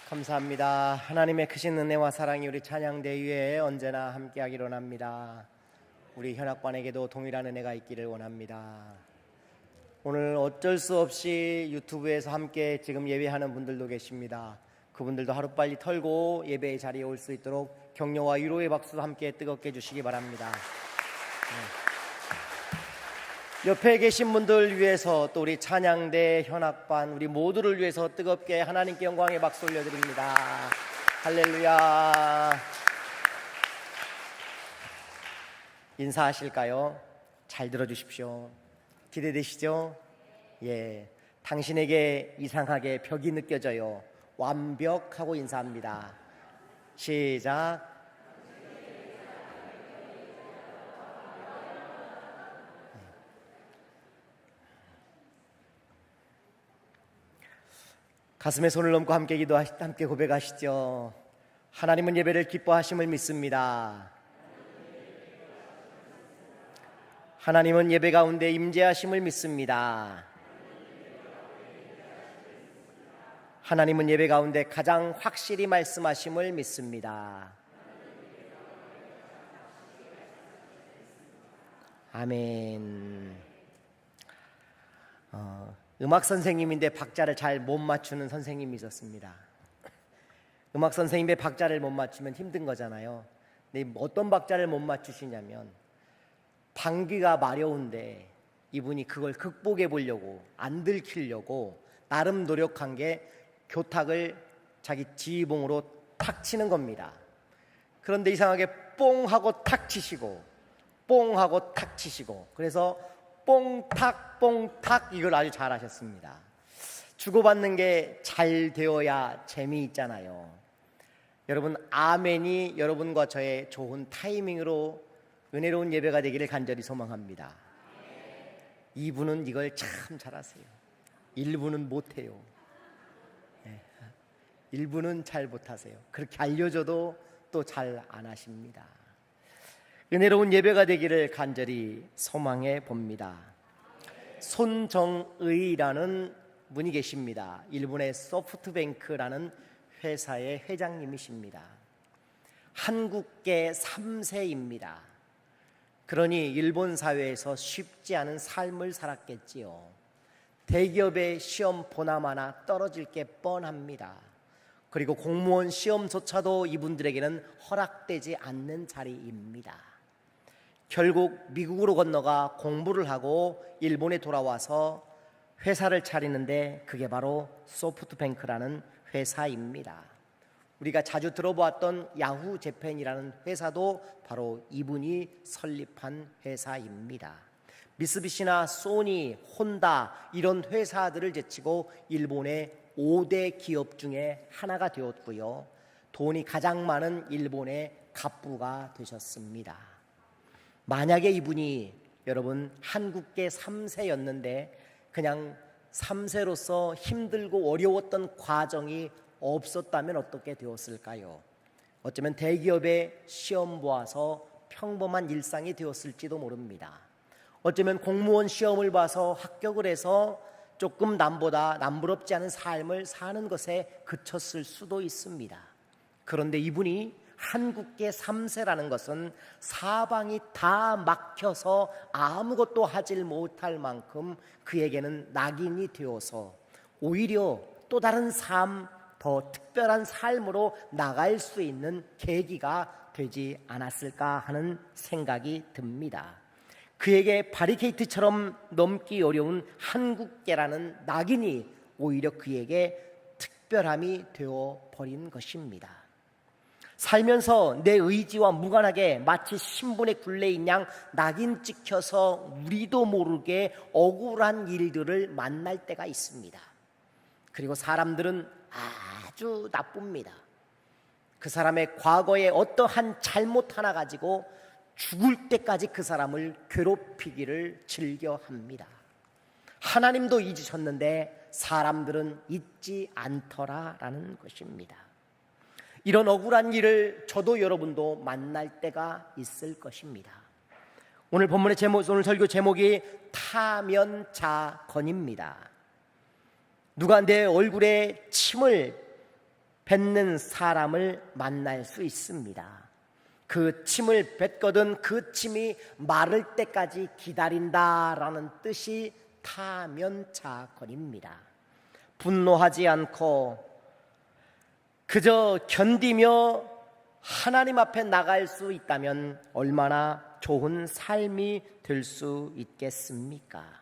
감사합니다. 하나님의 크신 은혜와 사랑이 우리 찬양대 위에 언제나 함께하기를 원합니다. 우리 현악반에게도 동일한 은혜가 있기를 원합니다. 오늘 어쩔 수 없이 유튜브에서 함께 지금 예배하는 분들도 계십니다. 그분들도 하루빨리 털고 예배의 자리에 올 수 있도록 격려와 위로의 박수 함께 뜨겁게 해주시기 바랍니다. 옆에 계신 분들 위해서 또 우리 찬양대 현악반 우리 모두를 위해서 뜨겁게 하나님께 영광의 박수 올려드립니다. 할렐루야. 인사하실까요? 잘 들어주십시오. 기대되시죠? 예, 당신에게 이상하게 벽이 느껴져요. 완벽하고 인사합니다. 시작. 가슴에 손을 얹고 함께 고백하시죠. 하나님은 예배를 기뻐하심을 믿습니다. 하나님은 예배 가운데 임재하심을 믿습니다. 하나님은 예배 가운데 가장 확실히 말씀하심을 믿습니다. 아멘. 음악 선생님인데 박자를 잘 못 맞추는 선생님이 있었습니다. 음악 선생님의 박자를 못 맞추면 힘든 거잖아요. 근데 어떤 박자를 못 맞추시냐면 방귀가 마려운데 이분이 그걸 극복해 보려고 안 들키려고 나름 노력한 게 교탁을 자기 지휘봉으로 탁 치는 겁니다. 그런데 이상하게 뽕 하고 탁 치시고 뽕 하고 탁 치시고 그래서 뽕탁 뽕탁 이걸 아주 잘하셨습니다. 주고받는 게 잘 되어야 재미있잖아요. 여러분, 아멘이 여러분과 저의 좋은 타이밍으로 은혜로운 예배가 되기를 간절히 소망합니다. 이분은 이걸 참 잘하세요. 일부는 못해요. 일부는 잘 못하세요. 그렇게 알려줘도 또 잘 안 하십니다. 은혜로운 예배가 되기를 간절히 소망해 봅니다. 손정의라는 분이 계십니다. 일본의 소프트뱅크라는 회사의 회장님이십니다. 한국계 3세입니다. 그러니 일본 사회에서 쉽지 않은 삶을 살았겠지요. 대기업의 시험 보나마나 떨어질 게 뻔합니다. 그리고 공무원 시험조차도 이분들에게는 허락되지 않는 자리입니다. 결국 미국으로 건너가 공부를 하고 일본에 돌아와서 회사를 차리는데 그게 바로 소프트뱅크라는 회사입니다. 우리가 자주 들어보았던 야후 재팬이라는 회사도 바로 이분이 설립한 회사입니다. 미쓰비시나 소니, 혼다 이런 회사들을 제치고 일본의 5대 기업 중에 하나가 되었고요. 돈이 가장 많은 일본의 갑부가 되셨습니다. 만약에 이분이 여러분 한국계 3세였는데 그냥 3세로서 힘들고 어려웠던 과정이 없었다면 어떻게 되었을까요? 어쩌면 대기업의 시험 보아서 평범한 일상이 되었을지도 모릅니다. 어쩌면 공무원 시험을 봐서 합격을 해서 조금 남보다 남부럽지 않은 삶을 사는 것에 그쳤을 수도 있습니다. 그런데 이분이 한국계 3세라는 것은 사방이 다 막혀서 아무것도 하질 못할 만큼 그에게는 낙인이 되어서 오히려 또 다른 삶, 더 특별한 삶으로 나갈 수 있는 계기가 되지 않았을까 하는 생각이 듭니다. 그에게 바리케이트처럼 넘기 어려운 한국계라는 낙인이 오히려 그에게 특별함이 되어버린 것입니다. 살면서 내 의지와 무관하게 마치 신분의 굴레인 양 낙인 찍혀서 우리도 모르게 억울한 일들을 만날 때가 있습니다. 그리고 사람들은 아주 나쁩니다. 그 사람의 과거에 어떠한 잘못 하나 가지고 죽을 때까지 그 사람을 괴롭히기를 즐겨합니다. 하나님도 잊으셨는데 사람들은 잊지 않더라라는 것입니다. 이런 억울한 일을 저도 여러분도 만날 때가 있을 것입니다. 오늘 본문의 제목, 오늘 설교 제목이 타면자건입니다. 누가 내 얼굴에 침을 뱉는 사람을 만날 수 있습니다. 그 침을 뱉거든 그 침이 마를 때까지 기다린다라는 뜻이 타면차거리입니다. 분노하지 않고 그저 견디며 하나님 앞에 나갈 수 있다면 얼마나 좋은 삶이 될 수 있겠습니까?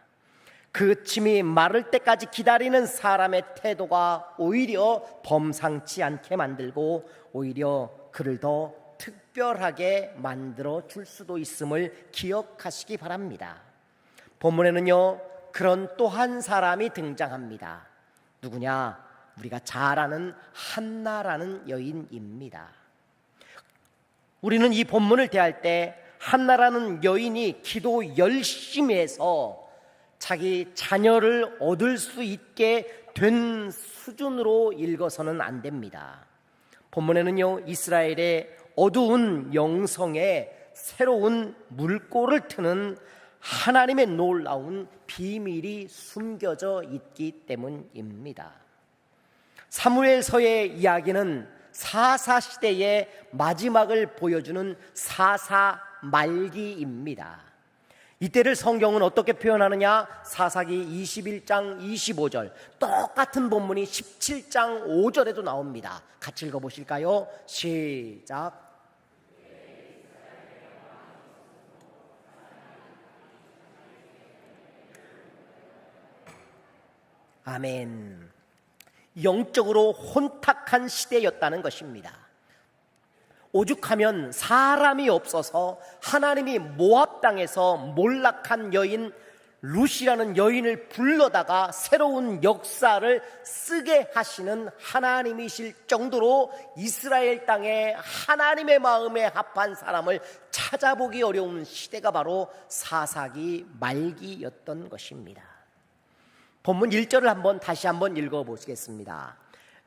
그 침이 마를 때까지 기다리는 사람의 태도가 오히려 범상치 않게 만들고 오히려 그를 더 특별하게 만들어 줄 수도 있음을 기억하시기 바랍니다. 본문에는요, 그런 또 한 사람이 등장합니다. 누구냐? 우리가 잘 아는 한나라는 여인입니다. 우리는 이 본문을 대할 때 한나라는 여인이 기도 열심히 해서 자기 자녀를 얻을 수 있게 된 수준으로 읽어서는 안 됩니다. 본문에는요, 이스라엘의 어두운 영성에 새로운 물꼬를 트는 하나님의 놀라운 비밀이 숨겨져 있기 때문입니다. 사무엘서의 이야기는 사사시대의 마지막을 보여주는 사사말기입니다. 이때를 성경은 어떻게 표현하느냐? 사사기 21장 25절, 똑같은 본문이 17장 5절에도 나옵니다. 같이 읽어보실까요? 시작. 아멘. 영적으로 혼탁한 시대였다는 것입니다. 오죽하면 사람이 없어서 하나님이 모압 땅에서 몰락한 여인 룻이라는 여인을 불러다가 새로운 역사를 쓰게 하시는 하나님이실 정도로 이스라엘 땅에 하나님의 마음에 합한 사람을 찾아보기 어려운 시대가 바로 사사기 말기였던 것입니다. 본문 1절을 다시 한번 읽어보시겠습니다.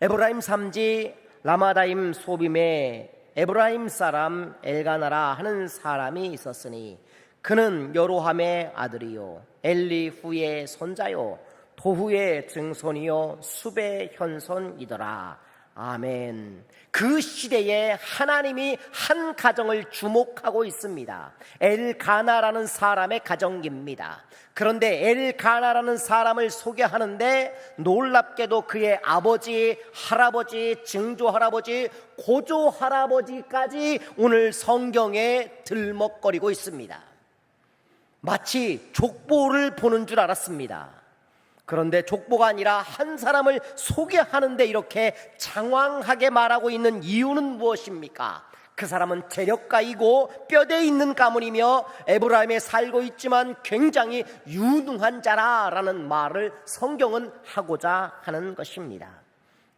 에브라임 삼지 라마다임 소빔에 에브라임 사람 엘가나라 하는 사람이 있었으니 그는 여로함의 아들이요 엘리후의 손자요 도후의 증손이요 숲의 현손이더라. 아멘. 그 시대에 하나님이 한 가정을 주목하고 있습니다. 엘가나라는 사람의 가정입니다. 그런데 엘가나라는 사람을 소개하는데 놀랍게도 그의 아버지, 할아버지, 증조할아버지, 고조할아버지까지 오늘 성경에 들먹거리고 있습니다. 마치 족보를 보는 줄 알았습니다. 그런데 족보가 아니라 한 사람을 소개하는데 이렇게 장황하게 말하고 있는 이유는 무엇입니까? 그 사람은 재력가이고 뼈대 있는 가문이며 에브라임에 살고 있지만 굉장히 유능한 자라라는 말을 성경은 하고자 하는 것입니다.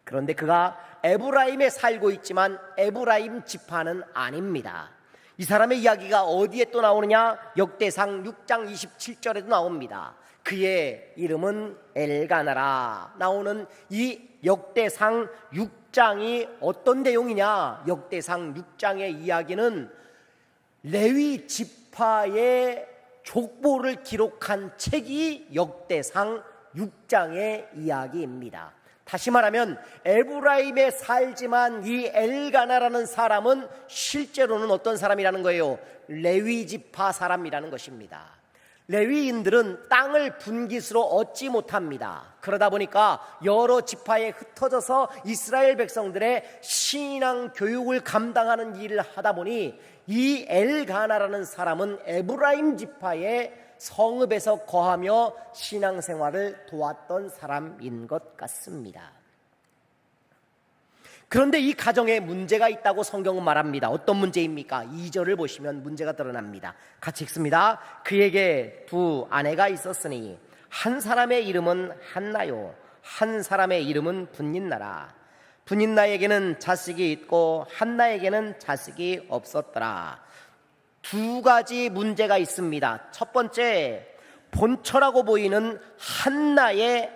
그런데 그가 에브라임에 살고 있지만 에브라임 지파는 아닙니다. 이 사람의 이야기가 어디에 또 나오느냐? 역대상 6장 27절에도 나옵니다. 그의 이름은 엘가나라. 나오는 이 역대상 6장이 어떤 내용이냐? 역대상 6장의 이야기는 레위 지파의 족보를 기록한 책이 역대상 6장의 이야기입니다. 다시 말하면 에브라임에 살지만 이 엘가나라는 사람은 실제로는 어떤 사람이라는 거예요? 레위 지파 사람이라는 것입니다. 레위인들은 땅을 분깃으로 얻지 못합니다. 그러다 보니까 여러 지파에 흩어져서 이스라엘 백성들의 신앙 교육을 감당하는 일을 하다 보니 이 엘가나라는 사람은 에브라임 지파의 성읍에서 거하며 신앙생활을 도왔던 사람인 것 같습니다. 그런데 이 가정에 문제가 있다고 성경은 말합니다. 어떤 문제입니까? 2절을 보시면 문제가 드러납니다. 같이 읽습니다. 그에게 두 아내가 있었으니 한 사람의 이름은 한나요 한 사람의 이름은 분닌나라. 분닌나에게는 자식이 있고 한나에게는 자식이 없었더라. 두 가지 문제가 있습니다. 첫 번째, 본처라고 보이는 한나의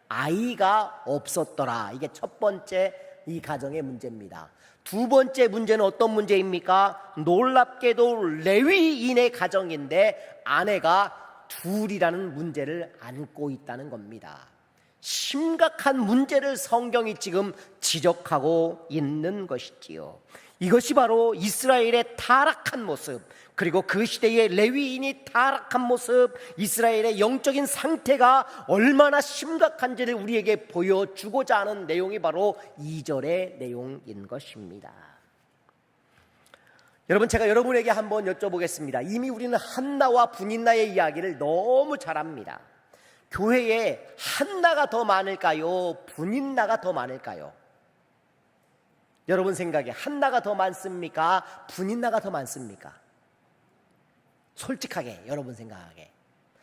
아이가 없었더라. 이게 첫 번째 이 가정의 문제입니다. 두 번째 문제는 어떤 문제입니까? 놀랍게도 레위인의 가정인데 아내가 둘이라는 문제를 안고 있다는 겁니다. 심각한 문제를 성경이 지금 지적하고 있는 것이지요. 이것이 바로 이스라엘의 타락한 모습, 그리고 그 시대의 레위인이 타락한 모습, 이스라엘의 영적인 상태가 얼마나 심각한지를 우리에게 보여주고자 하는 내용이 바로 2절의 내용인 것입니다. 여러분, 제가 여러분에게 한번 여쭤보겠습니다. 이미 우리는 한나와 분인나의 이야기를 너무 잘 압니다. 교회에 한나가 더 많을까요? 분인나가 더 많을까요? 여러분 생각에 한나가 더 많습니까? 분인나가 더 많습니까? 솔직하게 여러분 생각에.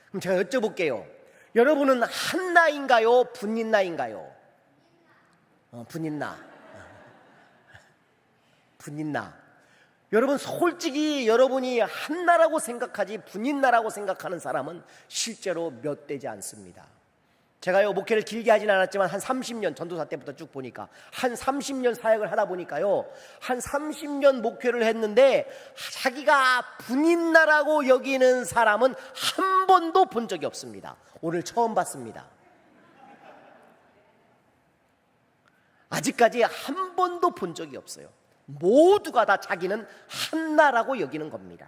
그럼 제가 여쭤볼게요. 여러분은 한나인가요? 분인나인가요? 분인나. 분인나. 여러분, 솔직히 여러분이 한나라고 생각하지 분인나라고 생각하는 사람은 실제로 몇 되지 않습니다. 제가요, 목회를 길게 하진 않았지만 한 30년, 전도사 때부터 쭉 보니까 한 30년 사역을 하다 보니까요, 한 30년 목회를 했는데 자기가 분인나라고 여기는 사람은 한 번도 본 적이 없습니다. 오늘 처음 봤습니다. 아직까지 한 번도 본 적이 없어요. 모두가 다 자기는 한나라고 여기는 겁니다.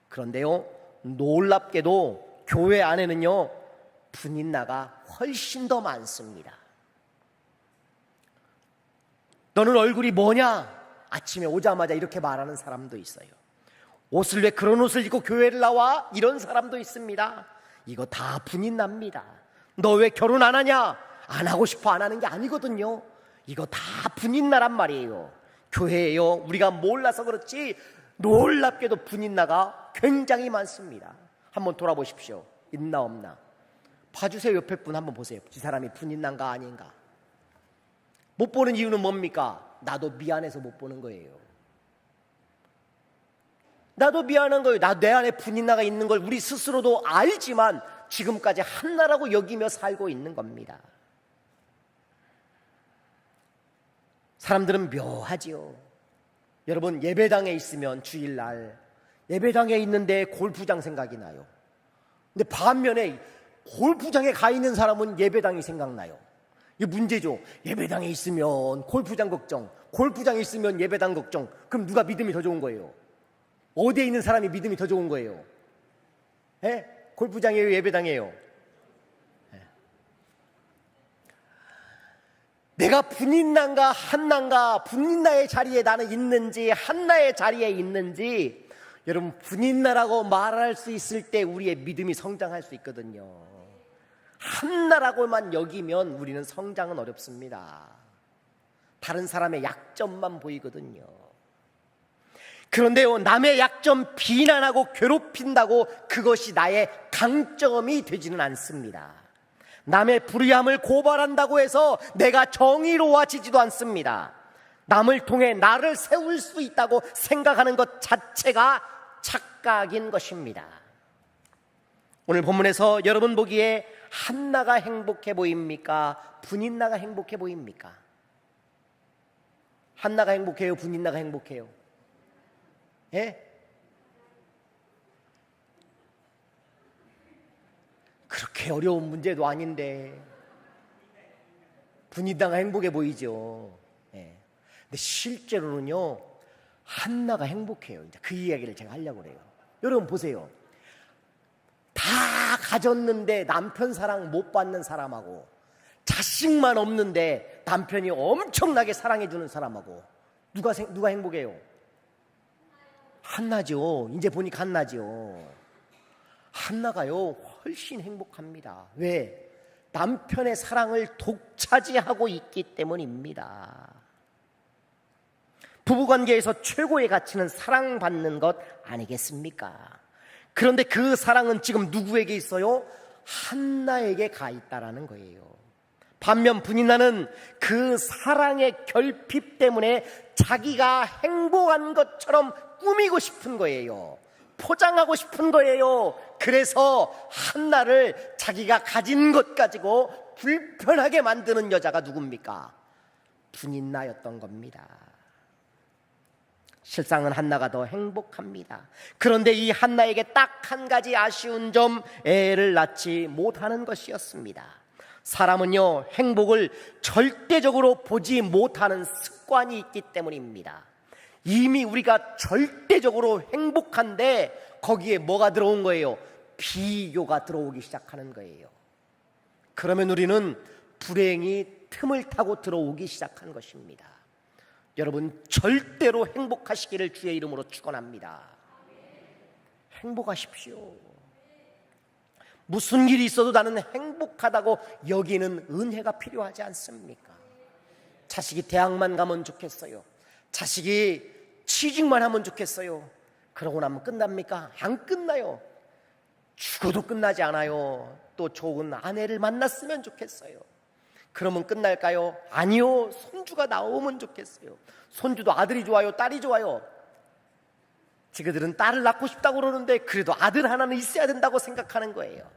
그런데요, 놀랍게도 교회 안에는요, 분인나가 훨씬 더 많습니다. 너는 얼굴이 뭐냐? 아침에 오자마자 이렇게 말하는 사람도 있어요. 옷을 왜 그런 옷을 입고 교회를 나와? 이런 사람도 있습니다. 이거 다 분인납니다. 너 왜 결혼 안 하냐? 안 하고 싶어 안 하는 게 아니거든요. 이거 다 분인나란 말이에요. 교회에요, 우리가 몰라서 그렇지 놀랍게도 분인나가 굉장히 많습니다. 한번 돌아보십시오. 있나 없나? 봐주세요. 옆에 분 한번 보세요. 이 사람이 분인난가 아닌가? 못 보는 이유는 뭡니까? 나도 미안해서 못 보는 거예요. 나도 미안한 거예요. 내 안에 분인나가 있는 걸 우리 스스로도 알지만 지금까지 한나라고 여기며 살고 있는 겁니다. 사람들은 묘하지요. 여러분, 예배당에 있으면 주일날 예배당에 있는데 골프장 생각이 나요. 근데 반면에 골프장에 가 있는 사람은 예배당이 생각나요. 이게 문제죠. 예배당에 있으면 골프장 걱정, 골프장에 있으면 예배당 걱정. 그럼 누가 믿음이 더 좋은 거예요? 어디에 있는 사람이 믿음이 더 좋은 거예요? 골프장이에요? 예배당이에요? 내가 분인난가 한난가, 분인나의 자리에 나는 있는지 한나의 자리에 있는지, 여러분, 분인나라고 말할 수 있을 때 우리의 믿음이 성장할 수 있거든요. 한나라고만 여기면 우리는 성장은 어렵습니다. 다른 사람의 약점만 보이거든요. 그런데요, 남의 약점 비난하고 괴롭힌다고 그것이 나의 강점이 되지는 않습니다. 남의 불의함을 고발한다고 해서 내가 정의로워지지도 않습니다. 남을 통해 나를 세울 수 있다고 생각하는 것 자체가 착각인 것입니다. 오늘 본문에서 여러분 보기에 한나가 행복해 보입니까? 분인나가 행복해 보입니까? 한나가 행복해요? 분인나가 행복해요? 예? 그렇게 어려운 문제도 아닌데 분인나가 행복해 보이죠. 예. 근데 실제로는요, 한나가 행복해요. 이제 그 이야기를 제가 하려고 그래요. 여러분 보세요. 다 가졌는데 남편 사랑 못 받는 사람하고, 자식만 없는데 남편이 엄청나게 사랑해주는 사람하고, 누가 행복해요? 한나죠. 이제 보니까 한나죠. 한나가요 훨씬 행복합니다. 왜? 남편의 사랑을 독차지하고 있기 때문입니다. 부부관계에서 최고의 가치는 사랑받는 것 아니겠습니까? 그런데 그 사랑은 지금 누구에게 있어요? 한나에게 가 있다라는 거예요. 반면 분인나는 그 사랑의 결핍 때문에 자기가 행복한 것처럼 꾸미고 싶은 거예요. 포장하고 싶은 거예요. 그래서 한나를 자기가 가진 것 가지고 불편하게 만드는 여자가 누굽니까? 분인나였던 겁니다. 실상은 한나가 더 행복합니다. 그런데 이 한나에게 딱 한 가지 아쉬운 점, 애를 낳지 못하는 것이었습니다. 사람은요, 행복을 절대적으로 보지 못하는 습관이 있기 때문입니다. 이미 우리가 절대적으로 행복한데 거기에 뭐가 들어온 거예요? 비교가 들어오기 시작하는 거예요. 그러면 우리는 불행이 틈을 타고 들어오기 시작한 것입니다. 여러분, 절대로 행복하시기를 주의 이름으로 축원합니다. 행복하십시오. 무슨 일이 있어도 나는 행복하다고 여기는 은혜가 필요하지 않습니까? 자식이 대학만 가면 좋겠어요. 자식이 취직만 하면 좋겠어요. 그러고 나면 끝납니까? 안 끝나요. 죽어도 끝나지 않아요. 또 좋은 아내를 만났으면 좋겠어요. 그러면 끝날까요? 아니요. 손주가 나오면 좋겠어요. 손주도 아들이 좋아요? 딸이 좋아요? 지그들은 딸을 낳고 싶다고 그러는데 그래도 아들 하나는 있어야 된다고 생각하는 거예요.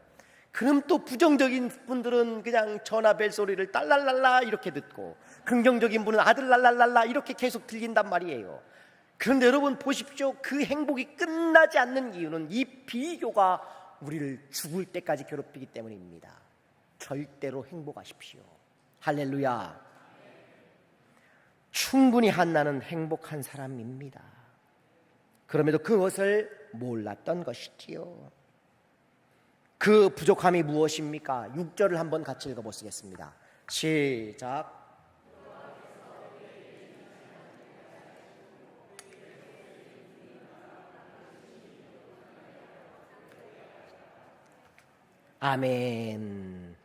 그럼 또 부정적인 분들은 그냥 전화 벨 소리를 딸랄랄라 이렇게 듣고, 긍정적인 분은 아들 랄랄랄라 이렇게 계속 들린단 말이에요. 그런데 여러분 보십시오. 그 행복이 끝나지 않는 이유는 이 비교가 우리를 죽을 때까지 괴롭히기 때문입니다. 절대로 행복하십시오. 할렐루야. 충분히 한나는 행복한 사람입니다. 그럼에도 그것을 몰랐던 것이지요. 그 부족함이 무엇입니까? 6절을 한번 같이 읽어보시겠습니다. 시작. 아멘.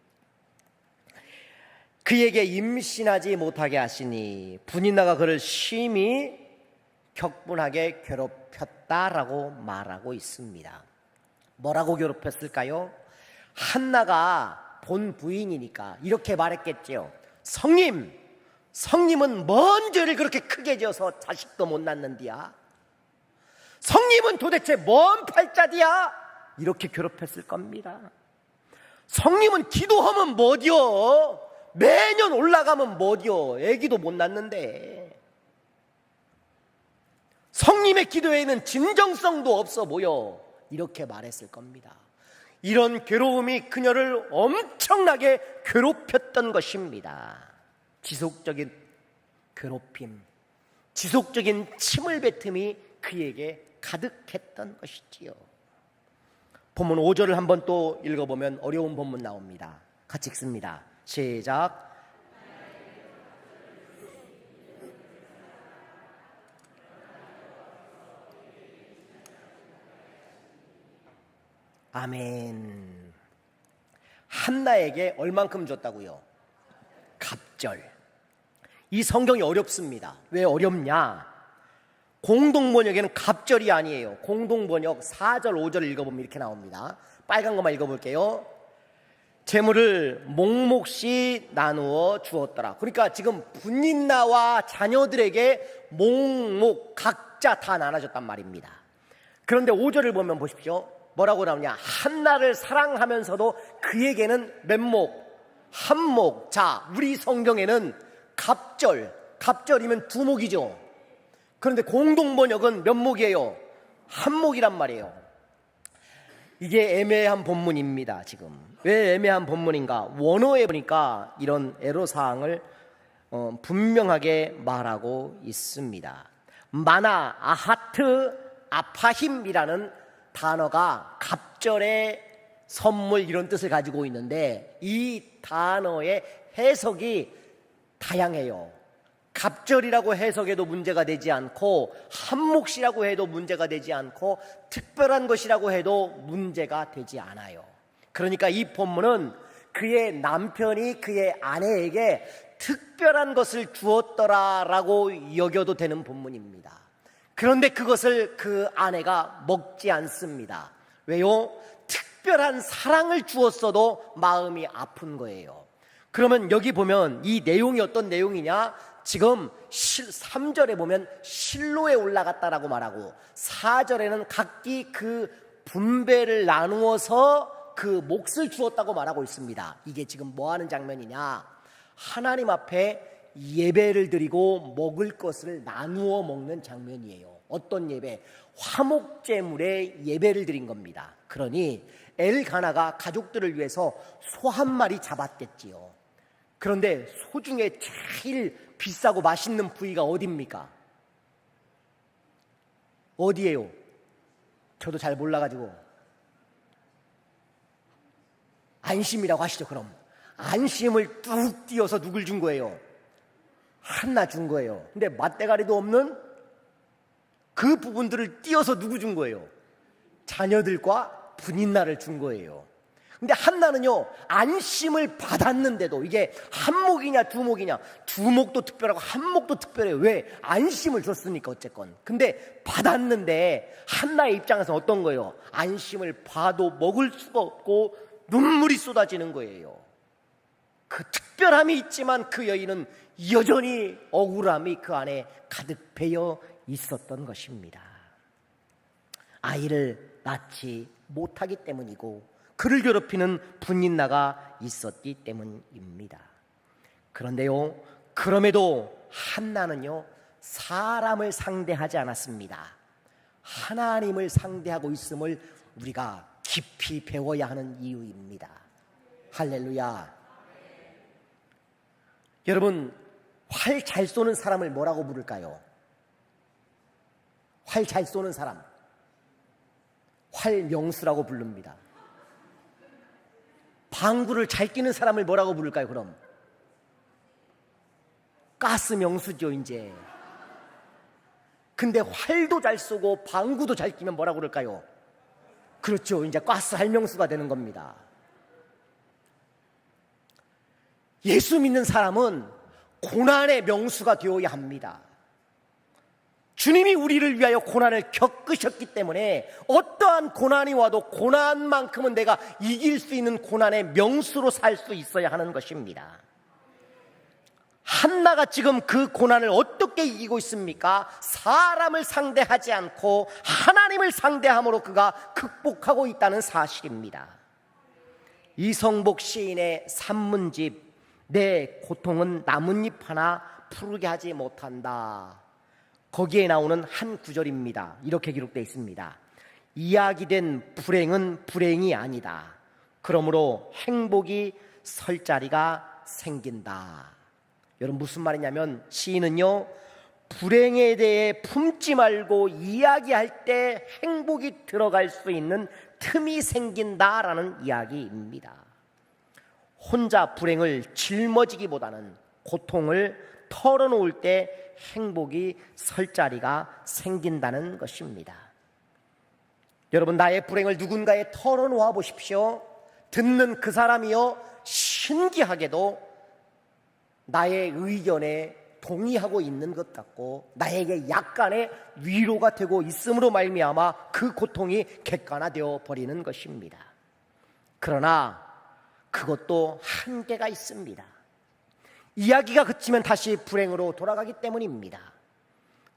그에게 임신하지 못하게 하시니 분인나가 그를 심히 격분하게 괴롭혔다라고 말하고 있습니다. 뭐라고 괴롭혔을까요? 한나가 본 부인이니까 이렇게 말했겠죠. 성님은 뭔 죄를 그렇게 크게 지어서 자식도 못 낳는디야? 성님은 도대체 뭔 팔자디야? 이렇게 괴롭혔을 겁니다. 성님은 기도하면 뭐디요? 매년 올라가면 뭐디요? 애기도 못 낳는데. 성님의 기도에는 진정성도 없어 보여. 이렇게 말했을 겁니다. 이런 괴로움이 그녀를 엄청나게 괴롭혔던 것입니다. 지속적인 괴롭힘, 지속적인 침을 뱉음이 그에게 가득했던 것이지요. 본문 5절을 한번 또 읽어보면 어려운 본문 나옵니다. 같이 읽습니다. 시작. 아멘. 한나에게 얼만큼 줬다고요? 갑절. 이 성경이 어렵습니다. 왜 어렵냐? 공동번역에는 갑절이 아니에요. 공동번역 4절 5절 읽어보면 이렇게 나옵니다. 빨간 것만 읽어볼게요. 재물을 몽몫이 나누어 주었더라. 그러니까 지금 분인나와 자녀들에게 몽목 각자 다 나눠줬단 말입니다. 그런데 5절을 보면 보십시오. 뭐라고 나오냐? 한나를 사랑하면서도 그에게는 몇 목? 한 목. 자, 우리 성경에는 갑절이면 두 목이죠. 그런데 공동번역은 몇 목이에요? 한 목이란 말이에요. 이게 애매한 본문입니다. 지금 왜 애매한 본문인가? 원어에 보니까 이런 애로사항을 분명하게 말하고 있습니다. 마나, 아하트, 아파힘이라는 단어가 갑절의 선물 이런 뜻을 가지고 있는데 이 단어의 해석이 다양해요. 갑절이라고 해석해도 문제가 되지 않고 한몫이라고 해도 문제가 되지 않고 특별한 것이라고 해도 문제가 되지 않아요. 그러니까 이 본문은 그의 남편이 그의 아내에게 특별한 것을 주었더라라고 여겨도 되는 본문입니다. 그런데 그것을 그 아내가 먹지 않습니다. 왜요? 특별한 사랑을 주었어도 마음이 아픈 거예요. 그러면 여기 보면 이 내용이 어떤 내용이냐? 지금 3절에 보면 실로에 올라갔다라고 말하고 4절에는 각기 그 분배를 나누어서 그 몫을 주었다고 말하고 있습니다. 이게 지금 뭐 하는 장면이냐? 하나님 앞에 예배를 드리고 먹을 것을 나누어 먹는 장면이에요. 어떤 예배? 화목제물의 예배를 드린 겁니다. 그러니 엘가나가 가족들을 위해서 소 한 마리 잡았겠지요. 그런데 소 중에 제일 비싸고 맛있는 부위가 어디입니까? 어디예요? 저도 잘 몰라가지고. 안심이라고 하시죠. 그럼 안심을 뚝 띄어서 누굴 준 거예요? 한나 준 거예요. 근데 맛대가리도 없는 그 부분들을 띄어서 누구 준 거예요? 자녀들과 분인나를 준 거예요. 근데 한나는요, 안심을 받았는데도 이게 한목이냐 두목이냐, 두목도 특별하고 한목도 특별해요. 왜? 안심을 줬으니까 어쨌건. 근데 받았는데 한나의 입장에서는 어떤 거예요? 안심을 봐도 먹을 수가 없고 눈물이 쏟아지는 거예요. 그 특별함이 있지만 그 여인은 여전히 억울함이 그 안에 가득 배어 있었던 것입니다. 아이를 낳지 못하기 때문이고 그를 괴롭히는 분인나가 있었기 때문입니다. 그런데요, 그럼에도 한나는요, 사람을 상대하지 않았습니다. 하나님을 상대하고 있음을 우리가 깊이 배워야 하는 이유입니다. 할렐루야. 여러분, 활 잘 쏘는 사람을 뭐라고 부를까요? 활 잘 쏘는 사람, 활명수라고 부릅니다. 방구를 잘 끼는 사람을 뭐라고 부를까요? 그럼 가스명수죠 이제. 근데 활도 잘 쏘고 방구도 잘 끼면 뭐라고 그럴까요? 그렇죠, 이제 가스 할명수가 되는 겁니다. 예수 믿는 사람은 고난의 명수가 되어야 합니다. 주님이 우리를 위하여 고난을 겪으셨기 때문에 어떠한 고난이 와도 고난만큼은 내가 이길 수 있는 고난의 명수로 살 수 있어야 하는 것입니다. 한나가 지금 그 고난을 어떻게 이기고 있습니까? 사람을 상대하지 않고 하나님을 상대함으로 그가 극복하고 있다는 사실입니다. 이성복 시인의 산문집 내 고통은 나뭇잎 하나 푸르게 하지 못한다, 거기에 나오는 한 구절입니다. 이렇게 기록되어 있습니다. 이야기된 불행은 불행이 아니다. 그러므로 행복이 설 자리가 생긴다. 여러분, 무슨 말이냐면 시인은요, 불행에 대해 품지 말고 이야기할 때 행복이 들어갈 수 있는 틈이 생긴다라는 이야기입니다. 혼자 불행을 짊어지기보다는 고통을 털어놓을 때 행복이 설 자리가 생긴다는 것입니다. 여러분, 나의 불행을 누군가에 털어놓아 보십시오. 듣는 그 사람이요, 신기하게도 나의 의견에 동의하고 있는 것 같고 나에게 약간의 위로가 되고 있음으로 말미암아 그 고통이 객관화되어 버리는 것입니다. 그러나 그것도 한계가 있습니다. 이야기가 그치면 다시 불행으로 돌아가기 때문입니다.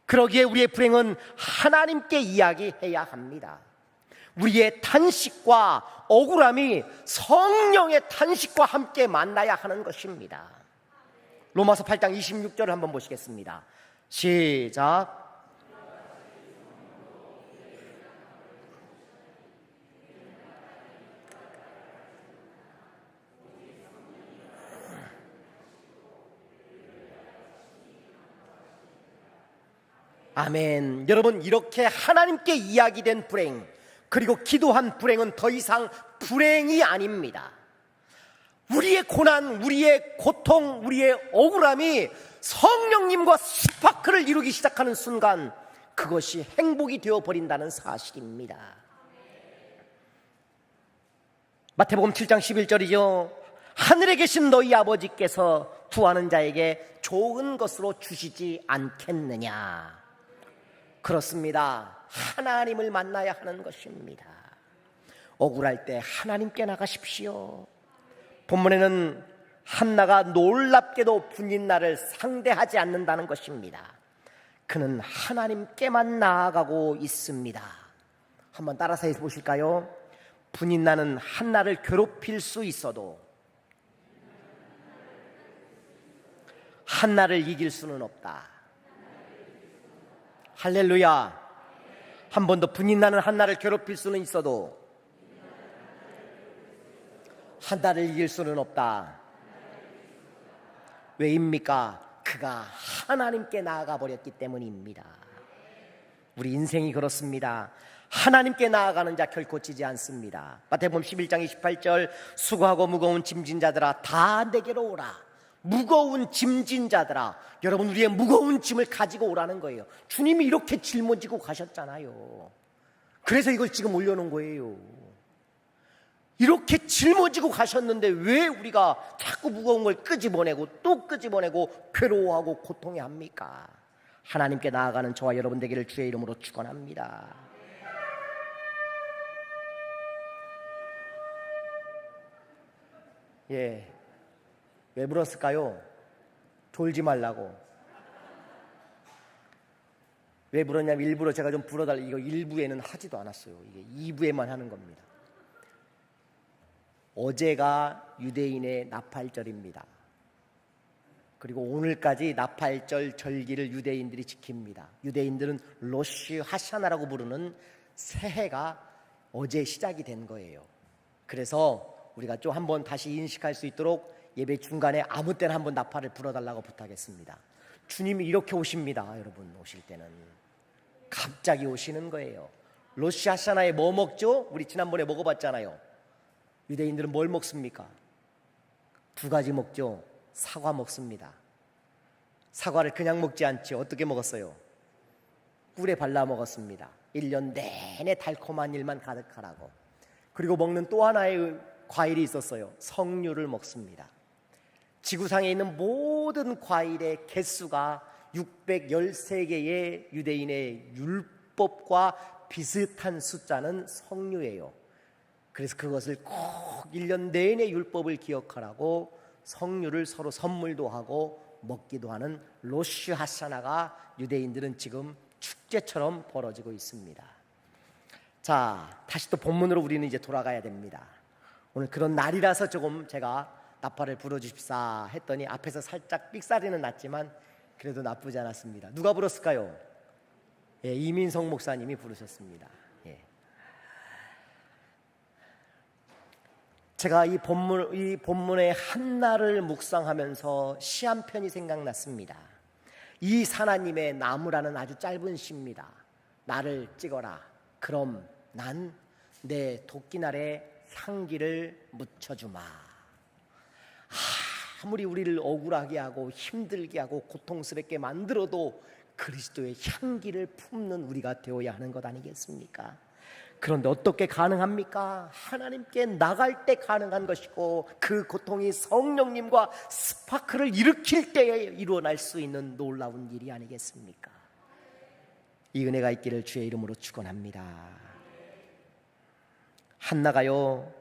그러기에 우리의 불행은 하나님께 이야기해야 합니다. 우리의 탄식과 억울함이 성령의 탄식과 함께 만나야 하는 것입니다. 로마서 8장 26절을 한번 보시겠습니다. 시작. 아멘. 여러분, 이렇게 하나님께 이야기된 불행, 그리고 기도한 불행은 더 이상 불행이 아닙니다. 우리의 고난, 우리의 고통, 우리의 억울함이 성령님과 스파크를 이루기 시작하는 순간 그것이 행복이 되어버린다는 사실입니다. 마태복음 7장 11절이죠. 하늘에 계신 너희 아버지께서 구하는 자에게 좋은 것으로 주시지 않겠느냐. 그렇습니다. 하나님을 만나야 하는 것입니다. 억울할 때 하나님께 나가십시오. 본문에는 한나가 놀랍게도 분인나를 상대하지 않는다는 것입니다. 그는 하나님께만 나아가고 있습니다. 한번 따라서 해보실까요? 분인나는 한나를 괴롭힐 수 있어도 한나를 이길 수는 없다. 할렐루야. 한 번 더, 분인나는 한나를 괴롭힐 수는 있어도 한나를 이길 수는 없다. 왜입니까? 그가 하나님께 나아가 버렸기 때문입니다. 우리 인생이 그렇습니다. 하나님께 나아가는 자 결코 지지 않습니다. 마태복음 11장 28절 수고하고 무거운 짐진 자들아 다 내게로 오라. 무거운 짐진 자들아, 여러분 우리의 무거운 짐을 가지고 오라는 거예요. 주님이 이렇게 짊어지고 가셨잖아요. 그래서 이걸 지금 올려놓은 거예요. 이렇게 짊어지고 가셨는데 왜 우리가 자꾸 무거운 걸 끄집어내고 또 끄집어내고 괴로워하고 고통해합니까? 하나님께 나아가는 저와 여러분 되기를 주의 이름으로 축원합니다. 예, 왜 불었을까요? 졸지 말라고. 왜 불었냐면 일부러 제가 좀 불어달라. 이거 1부에는 하지도 않았어요. 이게 2부에만 하는 겁니다. 어제가 유대인의 나팔절입니다. 그리고 오늘까지 나팔절 절기를 유대인들이 지킵니다. 유대인들은 로시 하샤나라고 부르는 새해가 어제 시작이 된 거예요. 그래서 우리가 좀 한번 다시 인식할 수 있도록 예배 중간에 아무 때나 한번 나팔을 불어달라고 부탁했습니다. 주님이 이렇게 오십니다. 여러분 오실 때는 갑자기 오시는 거예요. 로시 하샤나에 뭐 먹죠? 우리 지난번에 먹어봤잖아요. 유대인들은 뭘 먹습니까? 2가지 먹죠. 사과 먹습니다. 사과를 그냥 먹지 않죠. 어떻게 먹었어요? 꿀에 발라 먹었습니다. 1년 내내 달콤한 일만 가득하라고. 그리고 먹는 또 하나의 과일이 있었어요. 석류를 먹습니다. 지구상에 있는 모든 과일의 개수가 613개의 유대인의 율법과 비슷한 숫자는 석류예요. 그래서 그것을 꼭 1년 내내 율법을 기억하라고 석류를 서로 선물도 하고 먹기도 하는 로시 하샤나가 유대인들은 지금 축제처럼 벌어지고 있습니다. 자, 다시 또 본문으로 우리는 이제 돌아가야 됩니다. 오늘 그런 날이라서 조금 제가 나팔을 불어주십사 했더니 앞에서 살짝 삑사리는 났지만 그래도 나쁘지 않았습니다. 누가 불었을까요? 예, 이민성 목사님이 부르셨습니다. 예. 제가 이 본문의 한나를 묵상하면서 시 한 편이 생각났습니다. 이 사나님의 나무라는 아주 짧은 시입니다. 나를 찍어라. 그럼 난 내 도끼날에 향기를 묻혀주마. 아무리 우리를 억울하게 하고 힘들게 하고 고통스럽게 만들어도 그리스도의 향기를 품는 우리가 되어야 하는 것 아니겠습니까? 그런데 어떻게 가능합니까? 하나님께 나갈 때 가능한 것이고 그 고통이 성령님과 스파크를 일으킬 때에 일어날 수 있는 놀라운 일이 아니겠습니까? 이 은혜가 있기를 주의 이름으로 축원합니다. 한나가요,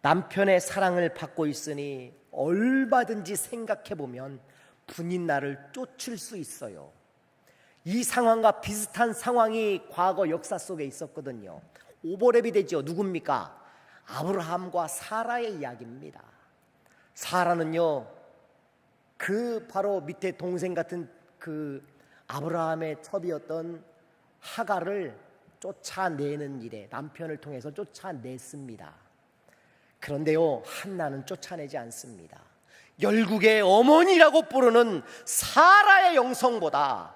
남편의 사랑을 받고 있으니 얼마든지 생각해보면 분인 나를 쫓을 수 있어요. 이 상황과 비슷한 상황이 과거 역사 속에 있었거든요. 오버랩이 되죠. 누굽니까? 아브라함과 사라의 이야기입니다. 사라는요, 그 바로 밑에 동생 같은 그 아브라함의 첩이었던 하갈을 쫓아내는 일에 남편을 통해서 쫓아냈습니다. 그런데요, 한나는 쫓아내지 않습니다. 열국의 어머니라고 부르는 사라의 영성보다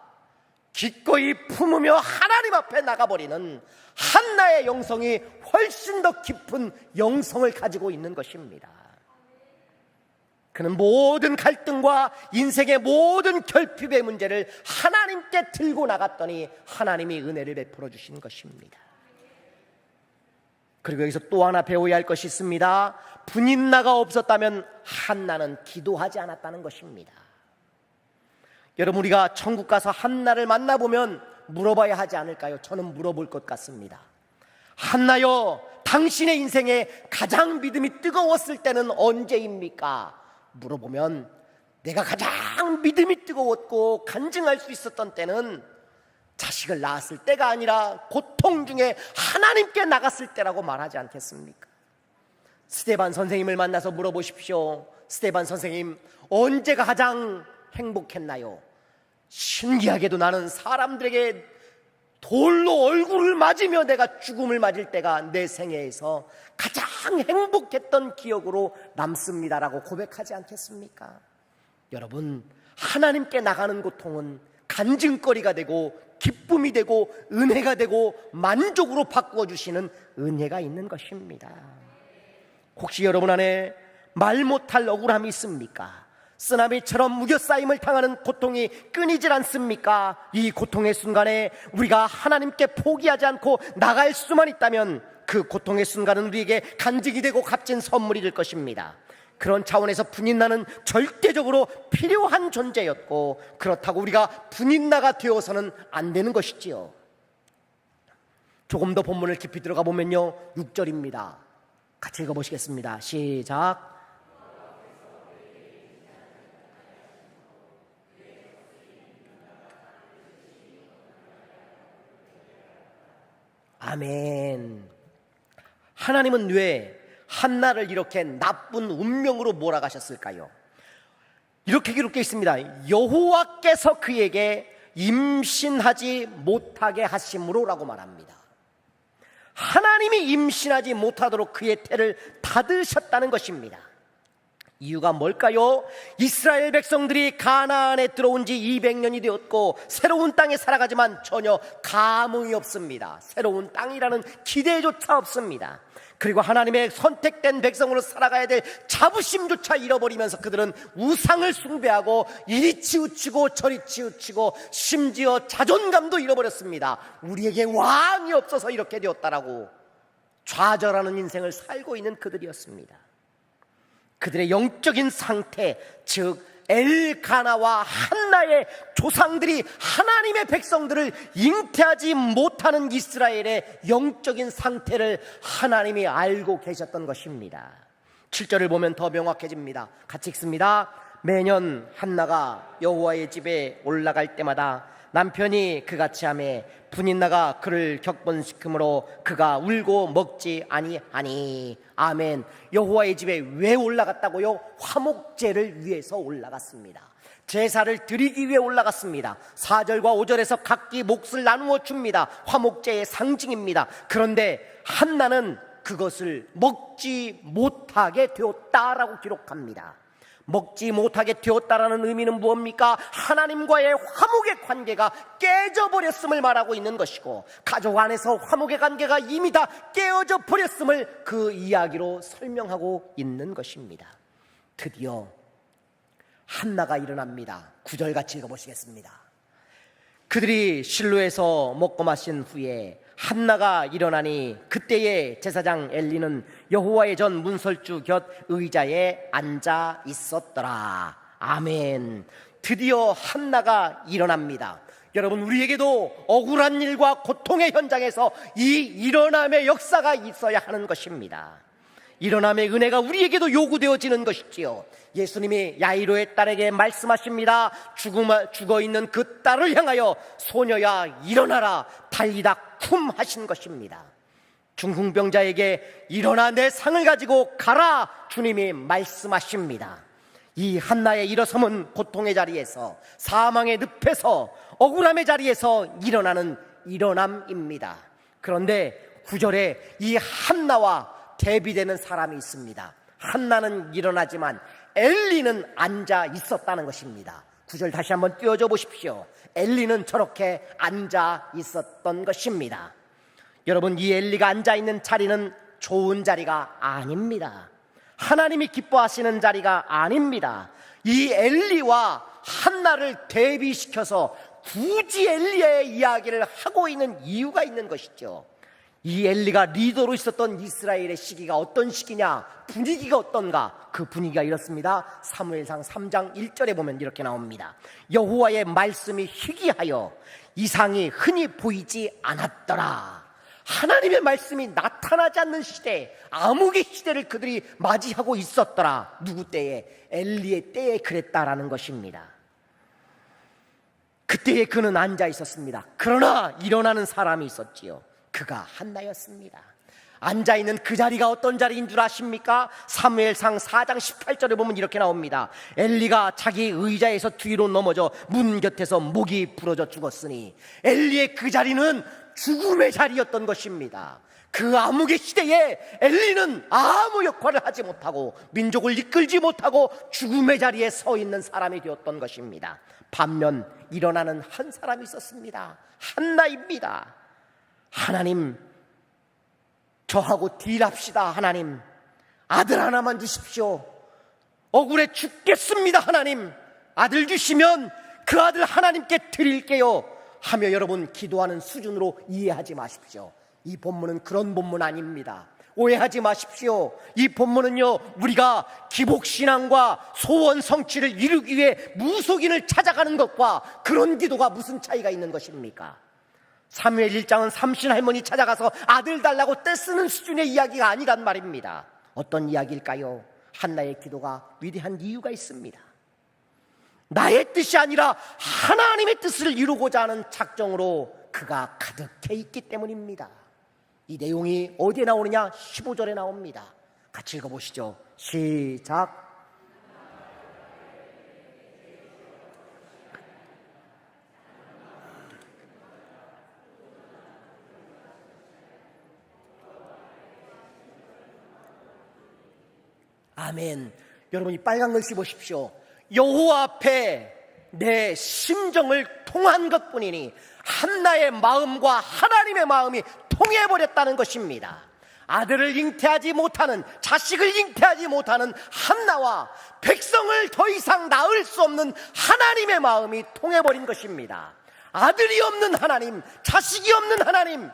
기꺼이 품으며 하나님 앞에 나가버리는 한나의 영성이 훨씬 더 깊은 영성을 가지고 있는 것입니다. 그는 모든 갈등과 인생의 모든 결핍의 문제를 하나님께 들고 나갔더니 하나님이 은혜를 베풀어 주신 것입니다. 그리고 여기서 또 하나 배워야 할 것이 있습니다. 분인나가 없었다면 한나는 기도하지 않았다는 것입니다. 여러분, 우리가 천국 가서 한나를 만나보면 물어봐야 하지 않을까요? 저는 물어볼 것 같습니다. 한나여, 당신의 인생에 가장 믿음이 뜨거웠을 때는 언제입니까? 물어보면 내가 가장 믿음이 뜨거웠고 간증할 수 있었던 때는 자식을 낳았을 때가 아니라 고통 중에 하나님께 나갔을 때라고 말하지 않겠습니까? 스데반 선생님을 만나서 물어보십시오. 스데반 선생님, 언제가 가장 행복했나요? 신기하게도 나는 사람들에게 돌로 얼굴을 맞으며 내가 죽음을 맞을 때가 내 생애에서 가장 가장 행복했던 기억으로 남습니다라고 고백하지 않겠습니까? 여러분, 하나님께 나가는 고통은 간증거리가 되고 기쁨이 되고 은혜가 되고 만족으로 바꾸어 주시는 은혜가 있는 것입니다. 혹시 여러분 안에 말 못할 억울함이 있습니까? 쓰나미처럼 무겨싸임을 당하는 고통이 끊이질 않습니까? 이 고통의 순간에 우리가 하나님께 포기하지 않고 나갈 수만 있다면 그 고통의 순간은 우리에게 간직이 되고 값진 선물이 될 것입니다. 그런 차원에서 분인나는 절대적으로 필요한 존재였고, 그렇다고 우리가 분인나가 되어서는 안 되는 것이지요. 조금 더 본문을 깊이 들어가 보면요, 6절입니다. 같이 읽어보시겠습니다. 시작. 아멘. 하나님은 왜 한나를 이렇게 나쁜 운명으로 몰아가셨을까요? 이렇게 기록되어 있습니다. 여호와께서 그에게 임신하지 못하게 하심으로 라고 말합니다. 하나님이 임신하지 못하도록 그의 태를 닫으셨다는 것입니다. 이유가 뭘까요? 이스라엘 백성들이 가나안에 들어온 지 200년이 되었고 새로운 땅에 살아가지만 전혀 감흥이 없습니다. 새로운 땅이라는 기대조차 없습니다. 그리고 하나님의 선택된 백성으로 살아가야 될 자부심조차 잃어버리면서 그들은 우상을 숭배하고 이리 치우치고 저리 치우치고 심지어 자존감도 잃어버렸습니다. 우리에게 왕이 없어서 이렇게 되었다라고 좌절하는 인생을 살고 있는 그들이었습니다. 그들의 영적인 상태, 즉 엘가나와 한나의 조상들이 하나님의 백성들을 잉태하지 못하는 이스라엘의 영적인 상태를 하나님이 알고 계셨던 것입니다. 7절을 보면 더 명확해집니다. 같이 읽습니다. 매년 한나가 여호와의 집에 올라갈 때마다 남편이 그같이 하매 분인나가 그를 격분시키므로 그가 울고 먹지 아니하니. 아멘. 여호와의 집에 왜 올라갔다고요? 화목제를 위해서 올라갔습니다. 제사를 드리기 위해 올라갔습니다. 4절과 5절에서 각기 몫을 나누어 줍니다. 화목제의 상징입니다. 그런데 한나는 그것을 먹지 못하게 되었다라고 기록합니다. 먹지 못하게 되었다라는 의미는 무엇입니까? 하나님과의 화목의 관계가 깨져버렸음을 말하고 있는 것이고, 가족 안에서 화목의 관계가 이미 다 깨어져 버렸음을 그 이야기로 설명하고 있는 것입니다. 드디어 한나가 일어납니다. 9절 같이 읽어보시겠습니다. 그들이 실로에서 먹고 마신 후에 한나가 일어나니 그때의 제사장 엘리는 여호와의 전 문설주 곁 의자에 앉아 있었더라. 아멘. 드디어 한나가 일어납니다. 여러분, 우리에게도 억울한 일과 고통의 현장에서 이 일어남의 역사가 있어야 하는 것입니다. 일어남의 은혜가 우리에게도 요구되어지는 것이지요. 예수님이 야이로의 딸에게 말씀하십니다. 죽어있는 그 딸을 향하여 소녀야 일어나라 달리다 쿰 하신 것입니다. 중풍병자에게 일어나 내 상을 가지고 가라 주님이 말씀하십니다. 이 한나의 일어섬은 고통의 자리에서, 사망의 늪에서, 억울함의 자리에서 일어나는 일어남입니다. 그런데 9절에 이 한나와 대비되는 사람이 있습니다. 한나는 일어나지만 엘리는 앉아 있었다는 것입니다. 9절 다시 한번 띄워줘 보십시오. 엘리는 저렇게 앉아 있었던 것입니다. 여러분, 이 엘리가 앉아 있는 자리는 좋은 자리가 아닙니다. 하나님이 기뻐하시는 자리가 아닙니다. 이 엘리와 한나를 대비시켜서 굳이 엘리의 이야기를 하고 있는 이유가 있는 것이죠. 이 엘리가 리더로 있었던 이스라엘의 시기가 어떤 시기냐, 분위기가 어떤가? 그 분위기가 이렇습니다. 사무엘상 3장 1절에 보면 이렇게 나옵니다. 여호와의 말씀이 희귀하여 이상이 흔히 보이지 않았더라. 하나님의 말씀이 나타나지 않는 시대, 암흑의 시대를 그들이 맞이하고 있었더라. 누구 때에? 엘리의 때에 그랬다라는 것입니다. 그때에 그는 앉아 있었습니다. 그러나 일어나는 사람이 있었지요. 그가 한나였습니다. 앉아있는 그 자리가 어떤 자리인 줄 아십니까? 사무엘상 4장 18절에 보면 이렇게 나옵니다. 엘리가 자기 의자에서 뒤로 넘어져 문 곁에서 목이 부러져 죽었으니, 엘리의 그 자리는 죽음의 자리였던 것입니다. 그 암흑의 시대에 엘리는 아무 역할을 하지 못하고 민족을 이끌지 못하고 죽음의 자리에 서 있는 사람이 되었던 것입니다. 반면 일어나는 한 사람이 있었습니다. 한나입니다. 하나님, 저하고 딜합시다. 하나님, 아들 하나만 주십시오. 억울해 죽겠습니다. 하나님, 아들 주시면 그 아들 하나님께 드릴게요 하며 여러분 기도하는 수준으로 이해하지 마십시오. 이 본문은 그런 본문 아닙니다. 오해하지 마십시오. 이 본문은요, 우리가 기복신앙과 소원 성취를 이루기 위해 무속인을 찾아가는 것과 그런 기도가 무슨 차이가 있는 것입니까? 사무엘 1장은 삼신 할머니 찾아가서 아들 달라고 떼쓰는 수준의 이야기가 아니란 말입니다. 어떤 이야기일까요? 한나의 기도가 위대한 이유가 있습니다. 나의 뜻이 아니라 하나님의 뜻을 이루고자 하는 작정으로 그가 가득해 있기 때문입니다. 이 내용이 어디에 나오느냐? 15절에 나옵니다. 같이 읽어보시죠. 시작. 아멘. 여러분, 이 빨간 글씨 보십시오. 여호와 앞에 내 심정을 통한 것뿐이니 한나의 마음과 하나님의 마음이 통해버렸다는 것입니다. 아들을 잉태하지 못하는, 자식을 잉태하지 못하는 한나와 백성을 더 이상 낳을 수 없는 하나님의 마음이 통해버린 것입니다. 아들이 없는 하나님, 자식이 없는 하나님,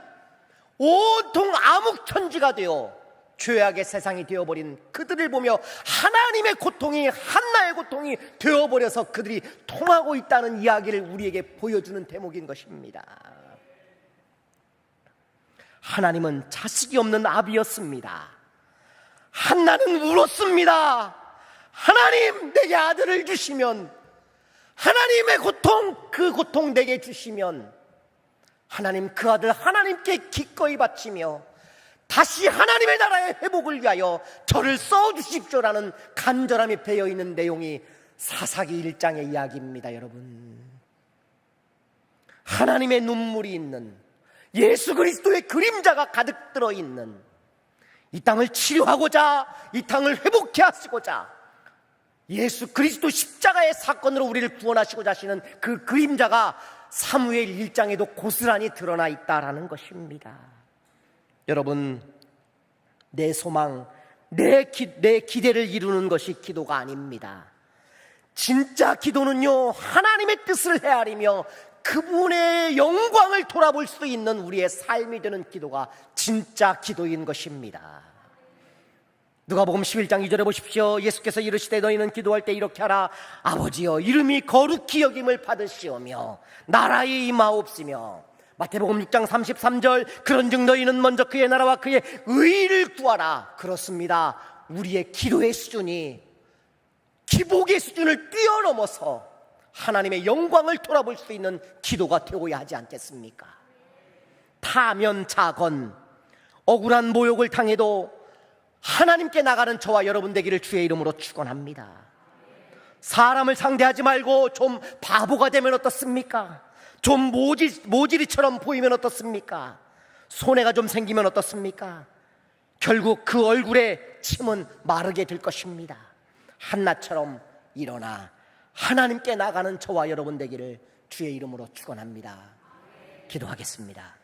온통 암흑천지가 되어 죄악의 세상이 되어버린 그들을 보며 하나님의 고통이 한나의 고통이 되어버려서 그들이 통하고 있다는 이야기를 우리에게 보여주는 대목인 것입니다. 하나님은 자식이 없는 아비였습니다. 한나는 울었습니다. 하나님, 내게 아들을 주시면, 하나님의 고통, 그 고통 내게 주시면 하나님, 그 아들 하나님께 기꺼이 바치며 다시 하나님의 나라의 회복을 위하여 저를 써주십시오라는 간절함이 배어있는 내용이 사사기 1장의 이야기입니다. 여러분, 하나님의 눈물이 있는, 예수 그리스도의 그림자가 가득 들어있는, 이 땅을 치료하고자, 이 땅을 회복해 하시고자 예수 그리스도 십자가의 사건으로 우리를 구원하시고자 하시는 그 그림자가 사무엘 1장에도 고스란히 드러나 있다라는 것입니다. 여러분, 내 소망, 내 기대를 이루는 것이 기도가 아닙니다. 진짜 기도는요, 하나님의 뜻을 헤아리며 그분의 영광을 돌아볼 수 있는 우리의 삶이 되는 기도가 진짜 기도인 것입니다. 누가복음 11장 2절에 보십시오. 예수께서 이르시되 너희는 기도할 때 이렇게 하라. 아버지여, 이름이 거룩히 여김을 받으시오며 나라의 임하옵시며. 마태복음 6장 33절 그런즉 너희는 먼저 그의 나라와 그의 의를 구하라. 그렇습니다. 우리의 기도의 수준이 기복의 수준을 뛰어넘어서 하나님의 영광을 돌아볼 수 있는 기도가 되어야 하지 않겠습니까? 타면자건, 억울한 모욕을 당해도 하나님께 나가는 저와 여러분 되기를 주의 이름으로 축원합니다. 사람을 상대하지 말고 좀 바보가 되면 어떻습니까? 좀 모질이처럼 보이면 어떻습니까? 손해가 좀 생기면 어떻습니까? 결국 그 얼굴에 침은 마르게 될 것입니다. 한나처럼 일어나 하나님께 나가는 저와 여러분 되기를 주의 이름으로 축원합니다. 기도하겠습니다.